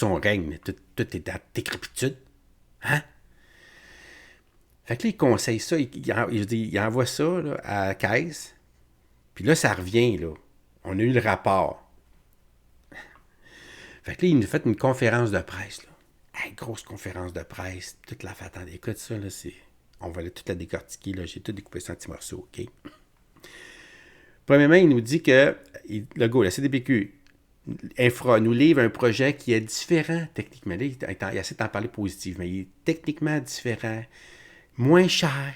son règne, tout est en décrépitude. Hein? Fait que là, il conseille ça, il envoie ça là, à la caisse, puis là, ça revient, là. On a eu le rapport. Fait que là, il nous fait une conférence de presse, là. Hey, grosse conférence de presse, toute la fête. Écoute ça, là, c'est... On va tout la décortiquer, là. J'ai tout découpé ça en petits morceaux, OK? Premièrement, il nous dit que le go, la CDPQ Infra nous livre un projet qui est différent techniquement. Là, il essaie d'en parler positivement. Il est techniquement différent, moins cher.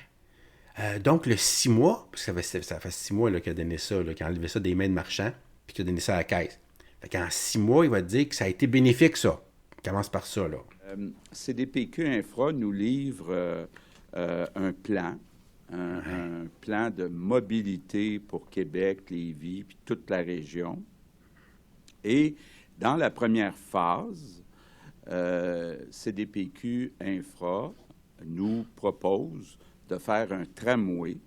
Donc, le 6 mois, parce que ça fait 6 mois là, qu'il a donné ça, là, qu'il a enlevé ça des mains de marchand, puis qu'il a donné ça à la caisse. Fait qu'en 6 mois, il va te dire que ça a été bénéfique, ça. Il commence par ça, là. CDPQ Infra nous livre un plan, un plan de mobilité pour Québec, Lévis, puis toute la région. Et dans la première phase, CDPQ Infra nous propose de faire un tramway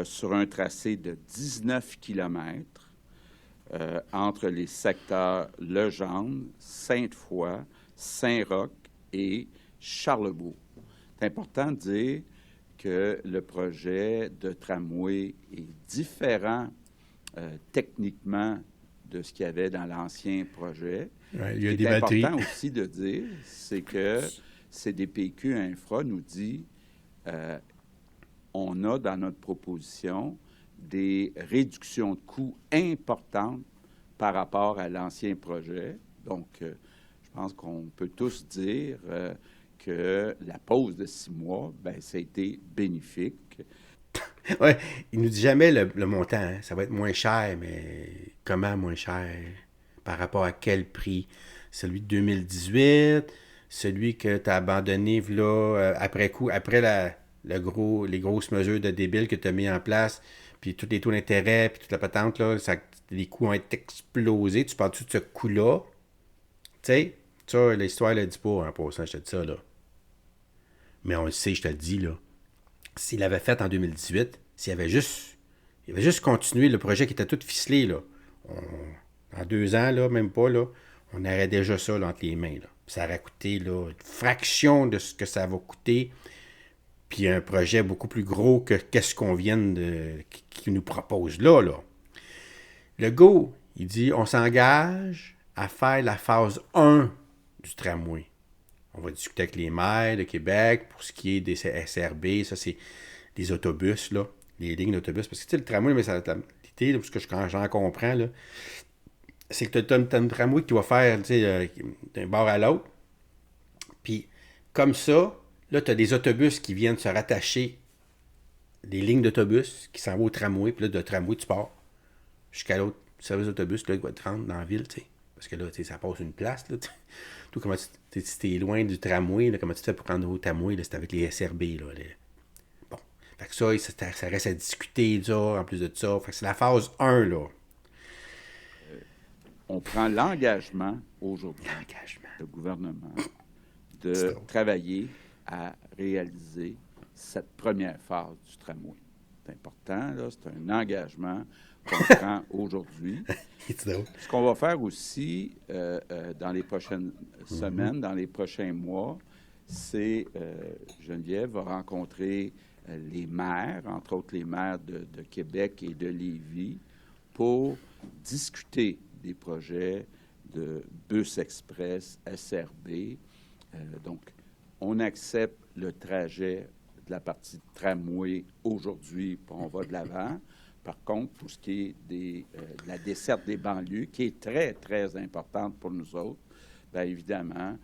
sur un tracé de 19 kilomètres entre les secteurs Legendre, Sainte-Foy, Saint-Roch et Charlebourg. C'est important de dire que le projet de tramway est différent techniquement de ce qu'il y avait dans l'ancien projet. Ouais, il y a Ce qui des est batteries. important aussi de dire, c'est que CDPQ Infra nous dit on a dans notre proposition des réductions de coûts importantes par rapport à l'ancien projet. Donc, je pense qu'on peut tous dire que la pause de 6 mois, bien, ça a été bénéfique. Ouais, il nous dit jamais le montant. Hein. Ça va être moins cher, mais comment moins cher? Par rapport à quel prix? Celui de 2018, celui que tu as abandonné là, après coup, après les grosses mesures de débile que tu as mis en place, puis tous les taux d'intérêt, puis toute la patente, là, les coûts ont été explosés. Tu parles-tu de ce coût-là? Tu sais, ça, l'histoire, elle ne dit pas, en passant, je te dis ça, là. Mais on le sait, je te le dis, là. S'il l'avait fait en 2018, s'il avait juste continué le projet qui était tout ficelé, là, en 2 ans, là, même pas, là, on aurait déjà ça là, entre les mains. Là. Ça aurait coûté là, une fraction de ce que ça va coûter, puis un projet beaucoup plus gros que qu'est-ce qu'on vient qui nous propose là, là. Le go, il dit, on s'engage à faire la phase 1 du tramway. On va discuter avec les maires de Québec pour ce qui est des SRB. Ça, c'est des autobus, là. Les lignes d'autobus. Parce que, tu sais, le tramway, mais ça, l'idée, parce que j'en comprends, là, c'est que tu as un tramway qui va faire, tu sais, d'un bord à l'autre. Puis, comme ça, là, tu as des autobus qui viennent se rattacher, des lignes d'autobus qui s'en vont au tramway. Puis là, de tramway, tu pars jusqu'à l'autre service d'autobus, là, qui va te rendre dans la ville, tu sais. Parce que là, tu sais, ça passe une place, là, tout comment si t'es loin du tramway, là, comment tu fais pour prendre au tramway, là, c'est avec les SRB, là. Bon. Fait que ça reste à discuter, ça, en plus de ça. Fait que c'est la phase 1, là. On prend l'engagement aujourd'hui, le gouvernement, de travailler à réaliser cette première phase du tramway. C'est important, là, c'est un engagement qu'on prend aujourd'hui. Ce qu'on va faire aussi dans les prochaines semaines, dans les prochains mois, c'est Geneviève va rencontrer les maires, entre autres les maires de Québec et de Lévis, pour discuter des projets de bus express, SRB. Donc, on accepte le trajet de la partie tramway aujourd'hui, puis on va de l'avant. Par contre, pour ce qui est de la desserte des banlieues, qui est très, très importante pour nous autres, bien évidemment,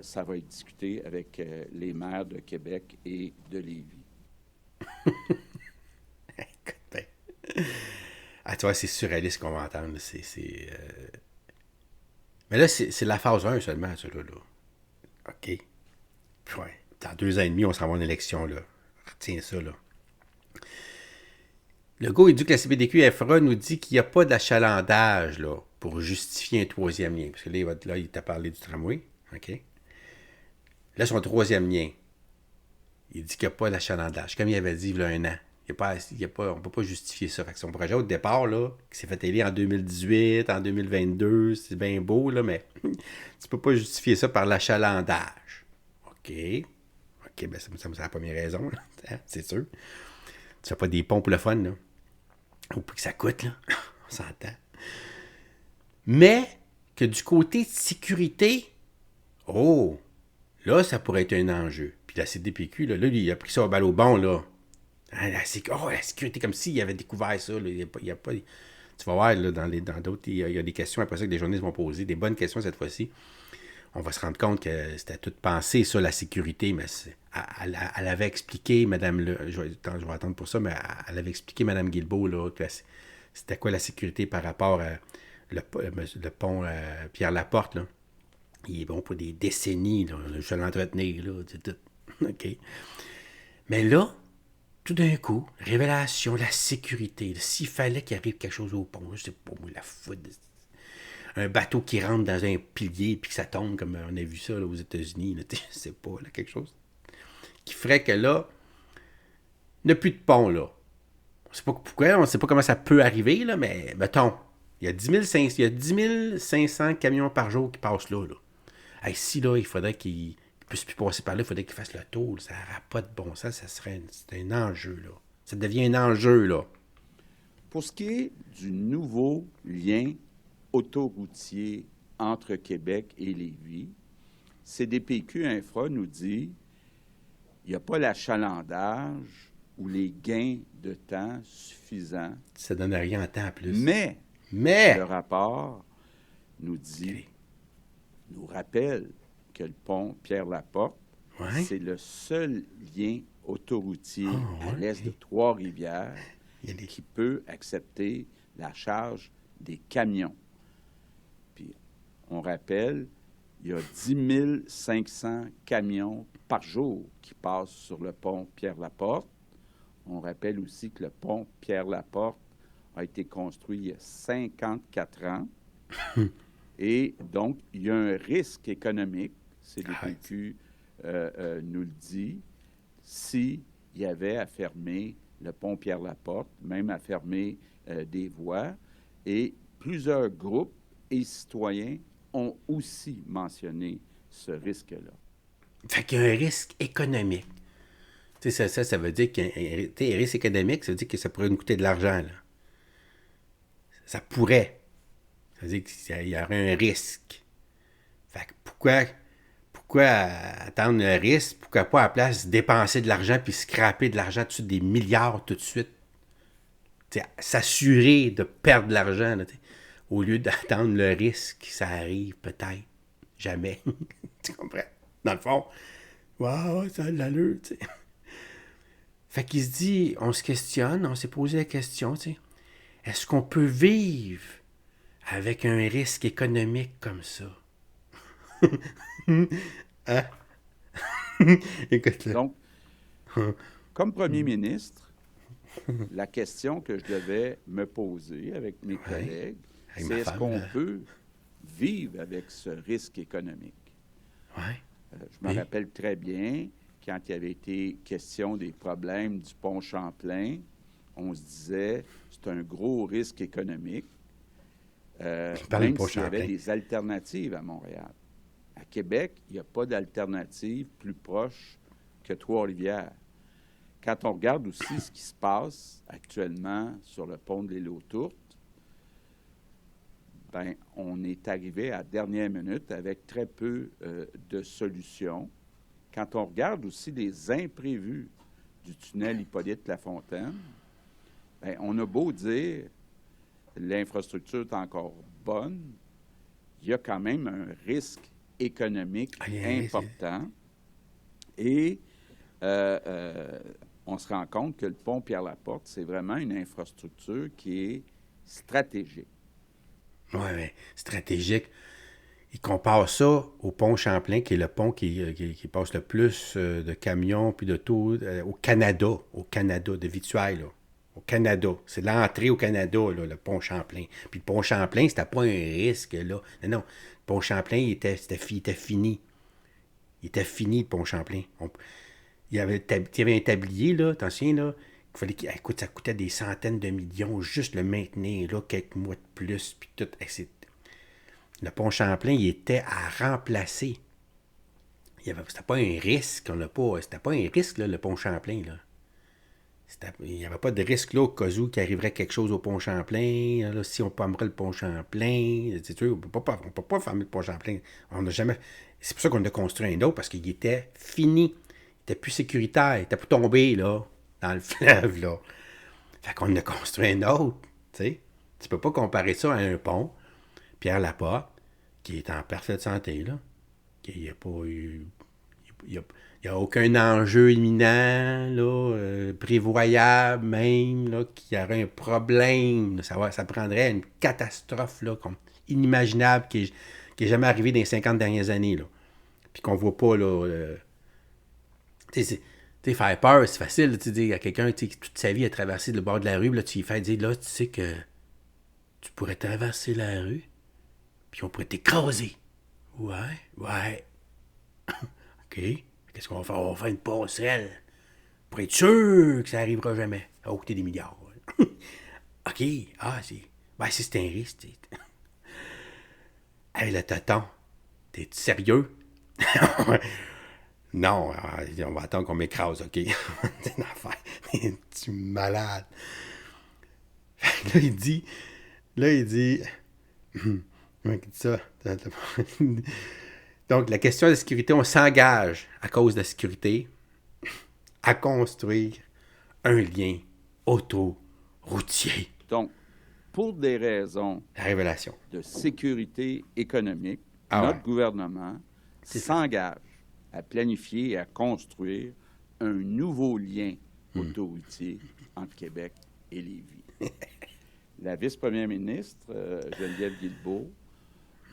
ça va être discuté avec les maires de Québec et de Lévis. Ah, tu vois, c'est surréaliste qu'on va entendre. Mais là, c'est la phase 1 seulement, ça, là. OK. Ouais. Dans 2 ans et demi, on s'en va en élection, là. Retiens ça, là. Le gars, il dit que la CBDQ-FRA nous dit qu'il n'y a pas d'achalandage, là, pour justifier un troisième lien. Parce que là, il t'a parlé du tramway. OK. Là, son troisième lien, il dit qu'il n'y a pas d'achalandage. Comme il avait dit il y a 1 an. On ne peut pas justifier ça. Fait que son projet au départ, là, qui s'est fait élire en 2018, en 2022, c'est bien beau, là, mais tu peux pas justifier ça par l'achalandage. OK. OK, ben ça me c'est la première raison, là. C'est sûr. Tu fais pas des ponts pour le fun, là. Ou pour que ça coûte, là. On s'entend. Mais que du côté de sécurité, oh, là, ça pourrait être un enjeu. Puis la CDPQ, là, il a pris ça au bal au bon, là. La sécurité, comme s'il avait découvert ça. Là. Il y a pas, tu vas voir, là, dans d'autres, il y a des questions après ça que les journalistes vont poser, des bonnes questions cette fois-ci. On va se rendre compte que c'était tout pensé, ça, la sécurité, mais elle avait expliqué, Madame, je vais attendre pour ça, mais elle avait expliqué, Madame Guilbeault, là, que c'était quoi la sécurité par rapport à le pont Pierre-Laporte, là. Il est bon pour des décennies, là, je vais l'entretenir, là, tout. OK. Mais là, tout d'un coup, révélation, la sécurité. S'il fallait qu'il arrive quelque chose au pont, je sais pas, moi, la foudre. Un bateau qui rentre dans un pilier puis que ça tombe, comme on a vu ça là, aux États-Unis, là, je sais pas, là, quelque chose qui ferait que là, il n'y a plus de pont, là. On sait pas pourquoi, on ne sait pas comment ça peut arriver, là, mais mettons, il y a 10 500 camions par jour qui passent là. Hey, si là, il faudrait qu'ils ne puissent plus passer par là, il faudrait qu'ils fassent le tour. Là, ça n'aura pas de bon sens, c'est un enjeu, là. Ça devient un enjeu, là. Pour ce qui est du nouveau lien autoroutier entre Québec et Lévis, CDPQ Infra nous dit il n'y a pas l'achalandage ou les gains de temps suffisants. Ça donne rien en temps en plus. Mais le rapport nous dit, nous rappelle que le pont Pierre-Laporte, c'est le seul lien autoroutier à l'est de Trois-Rivières qui peut accepter la charge des camions. Puis, on rappelle, il y a 10 500 camions par jour qui passent sur le pont Pierre-Laporte. On rappelle aussi que le pont Pierre-Laporte a été construit il y a 54 ans. Et donc, il y a un risque économique, CDPQ nous le dit, s'il y avait à fermer le pont Pierre-Laporte, même à fermer des voies. Et plusieurs groupes et citoyens ont aussi mentionné ce risque-là. Fait qu'il y a un risque économique. Tu sais, ça veut dire qu'un risque économique, ça veut dire que ça pourrait nous coûter de l'argent, là. Ça pourrait. Ça veut dire qu'il y aurait un risque. Fait que pourquoi attendre le risque? Pourquoi pas à la place dépenser de l'argent puis scraper de l'argent tout de suite, des milliards tout de suite? T'sais, s'assurer de perdre de l'argent, là, au lieu d'attendre le risque, ça arrive peut-être. Jamais. Tu comprends? Dans le fond, waouh, ça a de l'allure, tu sais. Fait qu'il se dit, on se questionne, on s'est posé la question, tu sais, est-ce qu'on peut vivre avec un risque économique comme ça? Hein? Écoute, là. Donc, comme premier ministre, la question que je devais me poser avec mes collègues, c'est est-ce qu'on peut vivre avec ce risque économique? Je me rappelle très bien, quand il avait été question des problèmes du pont Champlain, on se disait c'est un gros risque économique, même s'il y avait des alternatives à Montréal. À Québec, il n'y a pas d'alternative plus proche que Trois-Rivières. Quand on regarde aussi ce qui se passe actuellement sur le pont de l'île aux Tourtes, ben, on est arrivé à la dernière minute avec très peu de solutions. Quand on regarde aussi les imprévus du tunnel Hippolyte-Lafontaine, ben, on a beau dire l'infrastructure est encore bonne, il y a quand même un risque économique important. Et on se rend compte que le pont Pierre-Laporte, c'est vraiment une infrastructure qui est stratégique. Oui, stratégique. Il compare ça au pont Champlain, qui est le pont qui passe le plus de camions puis de tout au Canada, de Victuailles, là. Au Canada. C'est l'entrée au Canada, là, le pont Champlain. Puis le pont Champlain, c'était pas un risque, là. Non, le pont Champlain, il était fini. Il était fini, le pont Champlain. Il y avait un tablier, là, t'en souviens, là, Écoute, ça coûtait des centaines de millions juste le maintenir, là, quelques mois de plus, puis tout. Le pont Champlain, il était à remplacer. C'était pas un risque, c'était pas un risque, là, le pont Champlain, là. Il n'y avait pas de risque là au cas où qu'il arriverait quelque chose au pont Champlain. Là, si on pommerait le pont Champlain, on ne peut pas fermer le pont Champlain. On n'a jamais. C'est pour ça qu'on a construit un autre, parce qu'il était fini. Il était plus sécuritaire. Il était pour tomber là, dans le fleuve. Là. Fait qu'on a construit un autre. T'sais. Tu peux pas comparer ça à un pont. Pierre Laporte, qui est en parfaite santé, là. Qui n'a pas eu. Il n'y a aucun enjeu imminent, là, prévoyable même, là, qu'il y aurait un problème. Ça prendrait une catastrophe là, inimaginable qui n'est jamais arrivée dans les 50 dernières années. Là. Puis qu'on ne voit pas. Là, faire peur, c'est facile. Tu dis à quelqu'un qui toute sa vie a traversé le bord de la rue, là, tu lui fais dire, là, tu sais que tu pourrais traverser la rue, puis on pourrait t'écraser. Ouais. OK. Qu'est-ce qu'on va faire? On va faire une passerelle pour être sûr que ça n'arrivera jamais. Ça va coûter des milliards. OK. C'est un risque. Hey, le tonton, t'es sérieux? Non, on va attendre qu'on m'écrase, OK? C'est une affaire. Tu es malade. Là, il dit... Comment il dit ça? Donc, la question de la sécurité, on s'engage à cause de la sécurité à construire un lien autoroutier. Donc, pour des raisons la révélation de sécurité économique, notre gouvernement s'engage à planifier et à construire un nouveau lien autoroutier entre Québec et Lévis. La vice-première ministre, Geneviève Guilbeault,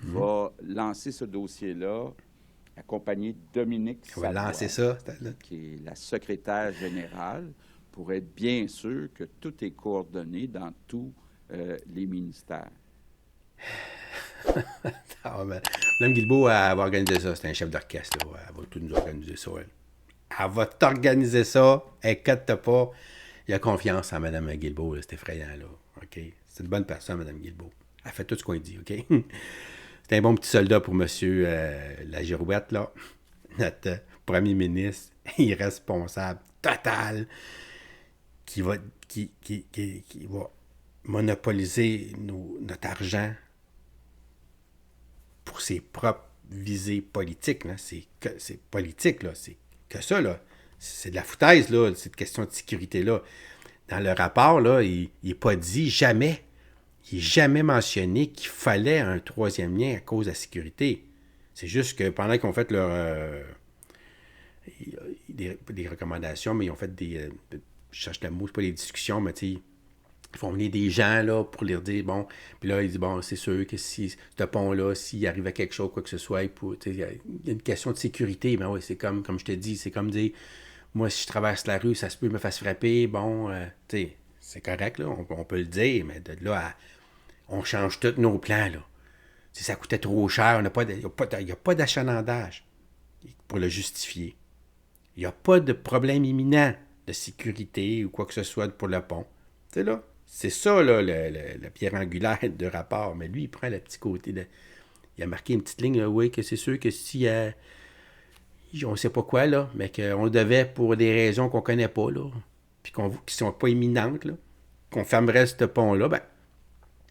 va lancer ce dossier-là, accompagnée de Dominique Savoie, qui est la secrétaire générale, pour être bien sûr que tout est coordonné dans tous les ministères. Mme Guilbeault, elle va organiser ça. C'est un chef d'orchestre. Là. Elle va tout nous organiser ça. Elle va t'organiser ça. Inquiète pas. Il y a confiance en Mme Guilbeault. Là. C'est effrayant. Là. OK? C'est une bonne personne, Mme Guilbeault. Elle fait tout ce qu'on dit. OK? C'est un bon petit soldat pour M. La Girouette, là. Notre premier ministre irresponsable total qui va monopoliser notre argent pour ses propres visées politiques. Là. C'est politique, là. C'est que ça, là. C'est de la foutaise, là, cette question de sécurité-là. Dans le rapport, là, il n'est pas dit jamais, il n'est jamais mentionné qu'il fallait un troisième lien à cause de la sécurité. C'est juste que pendant qu'ils ont fait des recommandations, mais ils ont fait je cherche le mot, c'est pas des discussions, mais tu sais, ils font venir des gens là, pour leur dire, bon, puis là, ils disent, bon, c'est sûr que si ce pont-là, s'il arrivait quelque chose, quoi que ce soit, il y a une question de sécurité, mais oui, c'est comme je te dis, c'est comme dire, moi, si je traverse la rue, ça se peut me fasse frapper, bon, tu sais, c'est correct, là, on peut le dire, mais de là on change tous nos plans, là. Si ça coûtait trop cher, il n'y a pas d'achalandage pour le justifier. Il n'y a pas de problème imminent de sécurité ou quoi que ce soit pour le pont. Tu sais, là, c'est ça, là, la pierre angulaire de rapport. Mais lui, il prend le petit côté. Il a marqué une petite ligne, là, oui, que c'est sûr que si on ne sait pas quoi, là, mais qu'on devait, pour des raisons qu'on ne connaît pas, là, puis qui ne sont pas imminentes, là, qu'on fermerait ce pont-là, ben,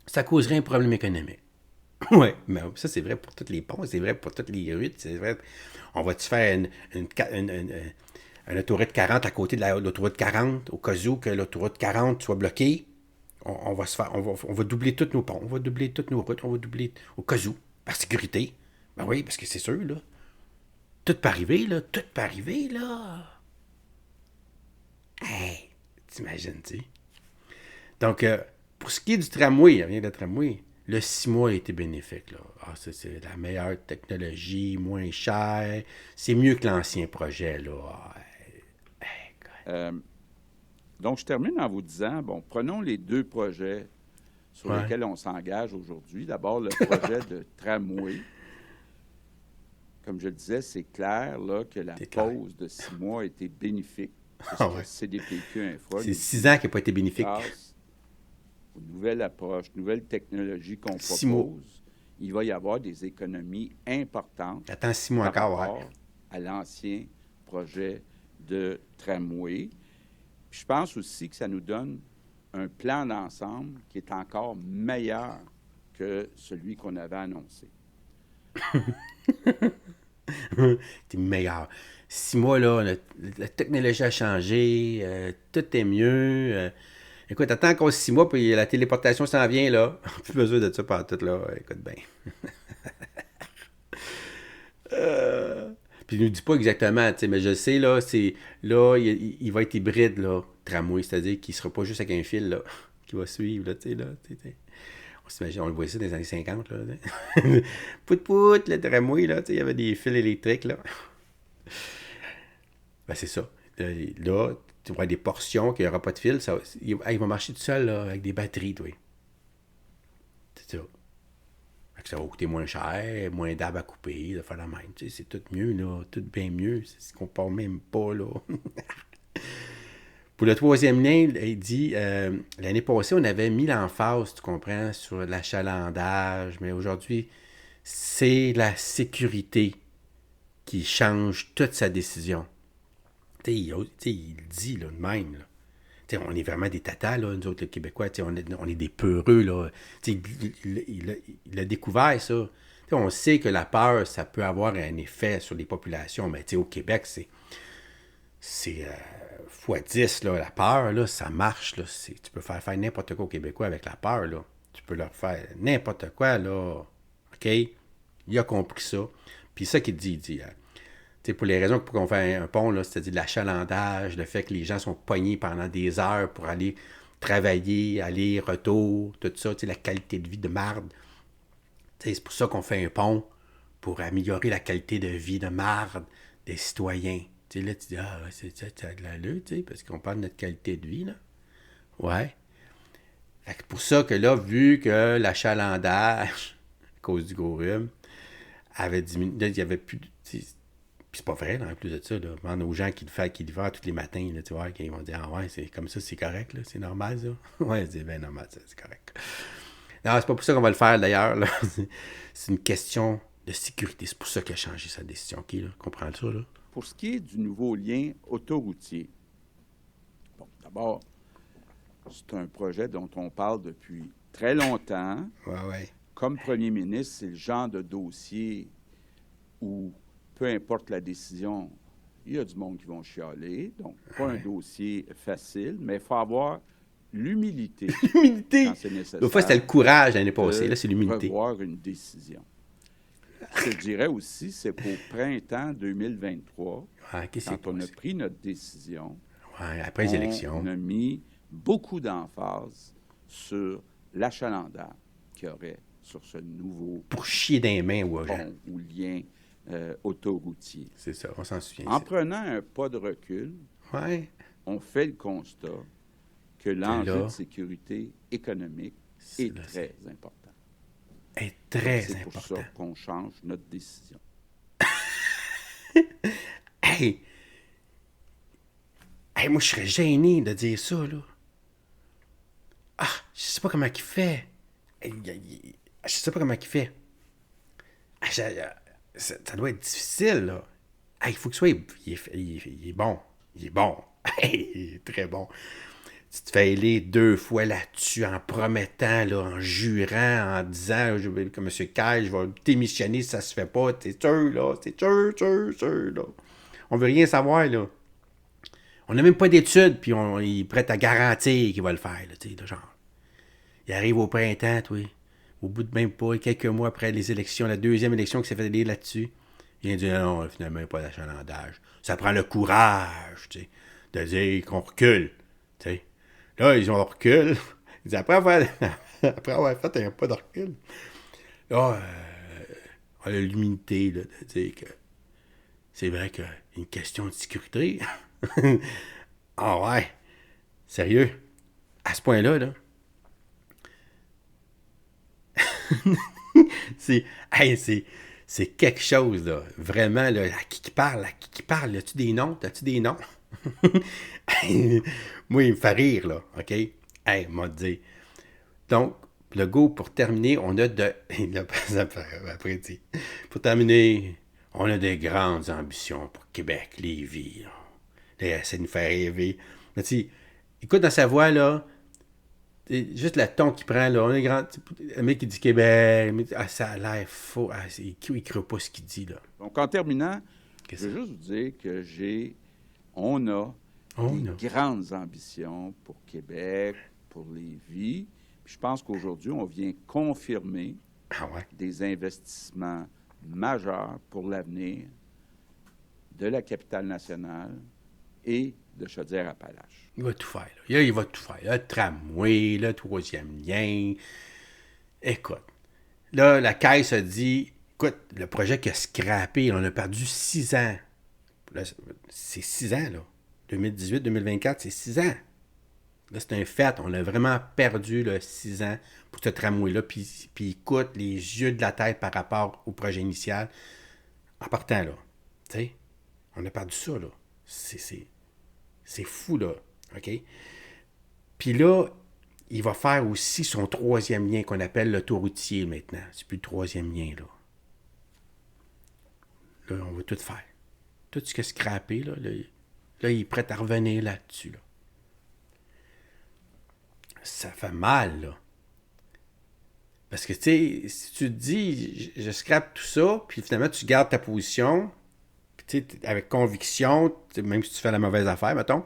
ça causerait un problème économique. Oui, mais ça, c'est vrai pour tous les ponts, c'est vrai pour toutes les routes, c'est vrai. On va-tu faire une autoroute 40 à côté de l'autoroute 40, au cas où que l'autoroute 40 soit bloquée? On va doubler tous nos ponts, on va doubler toutes nos routes, on va doubler au cas où, par sécurité. Ben oui, parce que c'est sûr, là. Tout peut arriver, là. Hey, t'imagines, tu sais. Donc, pour ce qui est du tramway, rien de tramway, le 6 mois a été bénéfique, là. C'est la meilleure technologie, moins cher. C'est mieux que l'ancien projet, là. Donc, je termine en vous disant, bon, prenons les deux projets sur lesquels on s'engage aujourd'hui. D'abord, le projet de tramway. Comme je le disais, c'est clair là, que la pause de 6 mois a été bénéfique C'est ce Ah que ouais. CDPQ Infra C'est nous 6 dit. ans qui n'a pas été bénéfique. Grâce aux nouvelles approches, nouvelles technologies qu'on 6 mois. propose, il va y avoir des économies importantes Attends 6 mois par encore, ouais. rapport à l'ancien projet de tramway. Puis je pense aussi que ça nous donne un plan d'ensemble qui est encore meilleur que celui qu'on avait annoncé. T'es meilleur. 6 mois, là, la technologie a changé, tout est mieux. Écoute, attends encore 6 mois, puis la téléportation s'en vient, là. Plus besoin de ça par tout, là. Écoute bien. Puis il nous dit pas exactement, tu sais, mais je sais, là, il va être hybride, là, tramway, c'est-à-dire qu'il sera pas juste avec un fil, là, qui va suivre, là, tu sais, là. On s'imagine, on le voyait ça dans les années 50, là. Pout-pout, le tramway, là, tu sais, il y avait des fils électriques, là. Ben, c'est ça. Là, tu vois des portions qu'il n'y aura pas de fil, il va marcher tout seul, là, avec des batteries, toi. C'est ça. Fait que ça va coûter moins cher, moins d'arbres à couper, de faire la même. Tu sais, c'est tout mieux, là. Tout bien mieux. C'est ce qu'on parle même pas, là. Pour le troisième lien, il dit l'année passée, on avait mis l'emphase, tu comprends, sur l'achalandage, mais aujourd'hui, c'est la sécurité qui change toute sa décision. Tu sais, il dit là, de même. Là. On est vraiment des tatas, là, nous autres, les Québécois. On est des peureux. Là. Il a découvert ça. On sait que la peur, ça peut avoir un effet sur les populations, mais au Québec, c'est fois 10, là, la peur, là, ça marche. Là, tu peux faire n'importe quoi aux Québécois avec la peur. Là. Tu peux leur faire n'importe quoi. Là. OK? Il a compris ça. Puis ça qu'il dit, il dit... pour les raisons pour qu'on fait un pont, là, c'est-à-dire l'achalandage, le fait que les gens sont pognés pendant des heures pour aller travailler, aller, retour, tout ça, la qualité de vie de marde. C'est pour ça qu'on fait un pont, pour améliorer la qualité de vie de marde des citoyens. Là, tu dis, ah, ça a de l'allure, parce qu'on parle de notre qualité de vie, là. Ouais. C'est pour ça que là, vu que l'achalandage, à cause du gros rhume, avait diminué, là, il n'y avait plus de... Puis c'est pas vrai, là, en plus de ça. Là. Demande aux gens qui le font tous les matins, là, tu vois, qu'ils vont dire, ah ouais, c'est comme ça, c'est correct, là, c'est normal, ça. Ouais, c'est bien normal, ça, c'est correct. Non, c'est pas pour ça qu'on va le faire, d'ailleurs. Là. C'est une question de sécurité. C'est pour ça qu'il a changé sa décision. OK, là, comprends ça, là? Pour ce qui est du nouveau lien autoroutier, bon, d'abord, c'est un projet dont on parle depuis très longtemps. Ouais. Comme premier ministre, c'est le genre de dossier où, peu importe la décision, il y a du monde qui vont chialer. Donc, pas un dossier facile, mais il faut avoir l'humilité. L'humilité! Quand c'est nécessaire. L'autre fois, c'était le courage l'année passée. Là, c'est l'humilité. Revoir une décision. Ce que je dirais aussi, c'est pour printemps 2023, quand on a pris notre décision, après les élections, on a mis beaucoup d'emphase sur l'achalandage qu'il y aurait sur ce nouveau pour chier dans les mains aux gens. pont ou lien autoroutier. C'est ça, on s'en souvient. En prenant un pas de recul, on fait le constat que l'enjeu de sécurité économique est très important. C'est pour ça qu'on change notre décision. Hey, moi, je serais gêné de dire ça, là. Ah, je sais pas comment il fait. Je sais pas comment il fait. Ça doit être difficile, là. Il faut que ce soit... Il est bon. Il est bon. Il est très bon. Tu te fais aller 2 fois là-dessus en promettant, là, en jurant, en disant, comme M. Kyle, je vais démissionner si ça se fait pas. C'est sûr, là. C'est sûr, là. On veut rien savoir, là. On n'a même pas d'études, puis il est prêt à garantir qu'il va le faire, là, tu sais, genre. Il arrive au printemps, toi. Au bout de même pas, quelques mois après les élections, la deuxième élection qui s'est fait aller là-dessus, il vient dire, non, finalement, il n'y a pas d'achalandage. Ça prend le courage, tu sais, de dire qu'on recule, tu sais. Là, ils ont recul. Ils disent, après avoir fait un pas de recul, là, on a l'humilité là, de dire que c'est vrai qu'il y a une question de sécurité. Ah ouais, sérieux, à ce point-là, là. c'est quelque chose, là. Vraiment, là. À qui parle? As-tu des noms? Moi, il me fait rire, là, OK? Hey, m'a dit. Donc, le go, pour terminer, on a de... Après, dit, pour terminer, on a des grandes ambitions pour Québec, Lévis. Là, il essaie de nous faire rêver. Mais tu sais, écoute dans sa voix, là, juste le ton qu'il prend, là, on est grand... Le mec qui dit Québec, mais, ça a l'air faux. Il ne croit pas ce qu'il dit, là. Donc, en terminant, Qu'est-ce je que veux juste vous dire que on a des grandes ambitions pour Québec, pour Lévis. Puis je pense qu'aujourd'hui, on vient confirmer des investissements majeurs pour l'avenir de la capitale nationale et de Chaudière-Appalaches. Il va tout faire. Là. Il va tout faire. Le tramway, le troisième lien. Écoute, là, la caisse a dit, écoute, le projet qui a scrappé, on a perdu 6 ans. Là, c'est 6 ans, là. 2018-2024, c'est 6 ans. Là, c'est un fait. On a vraiment perdu là, 6 ans pour ce tramway-là. Puis écoute, les yeux de la tête par rapport au projet initial. En partant, là, tu sais, on a perdu ça, là. C'est fou, là. OK? Puis là, il va faire aussi son troisième lien qu'on appelle l'autoroutier maintenant. C'est plus le troisième lien, là. Là, on va tout faire. Tout ce qui est scrappé, là, il est prêt à revenir là-dessus, là. Ça fait mal, là. Parce que, tu sais, si tu te dis, je scrape tout ça, puis finalement, tu gardes ta position, puis tu sais, avec conviction, même si tu fais la mauvaise affaire, mettons,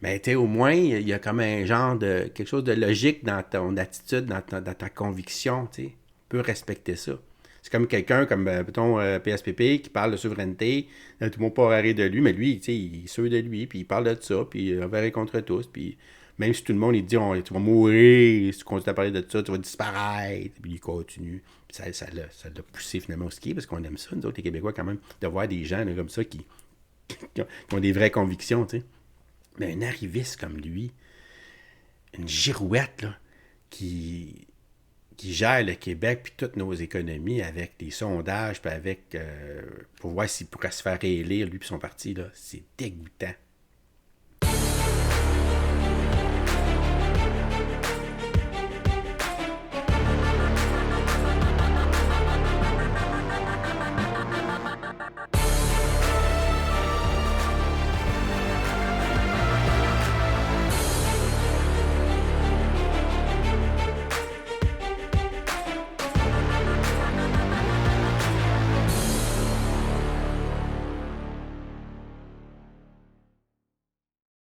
mais tu sais, au moins, il y a comme un genre de, quelque chose de logique dans ton attitude, dans ta conviction, tu sais. On peut respecter ça. C'est comme quelqu'un comme, mettons, PSPP qui parle de souveraineté, tout le monde part rire de lui, mais lui, tu sais, il est sûr de lui, puis il parle de ça, puis on va contre tous, puis même si tout le monde, il dit, tu vas mourir, si tu continues à parler de ça, tu vas disparaître, puis il continue. Puis ça l'a poussé finalement au ski, parce qu'on aime ça, nous autres, les Québécois, quand même, de voir des gens là, comme ça qui ont des vraies convictions, tu sais. Mais un arriviste comme lui, une girouette, là, qui gère le Québec puis toutes nos économies avec des sondages puis avec pour voir s'il pourrait se faire réélire lui puis son parti là, c'est dégoûtant.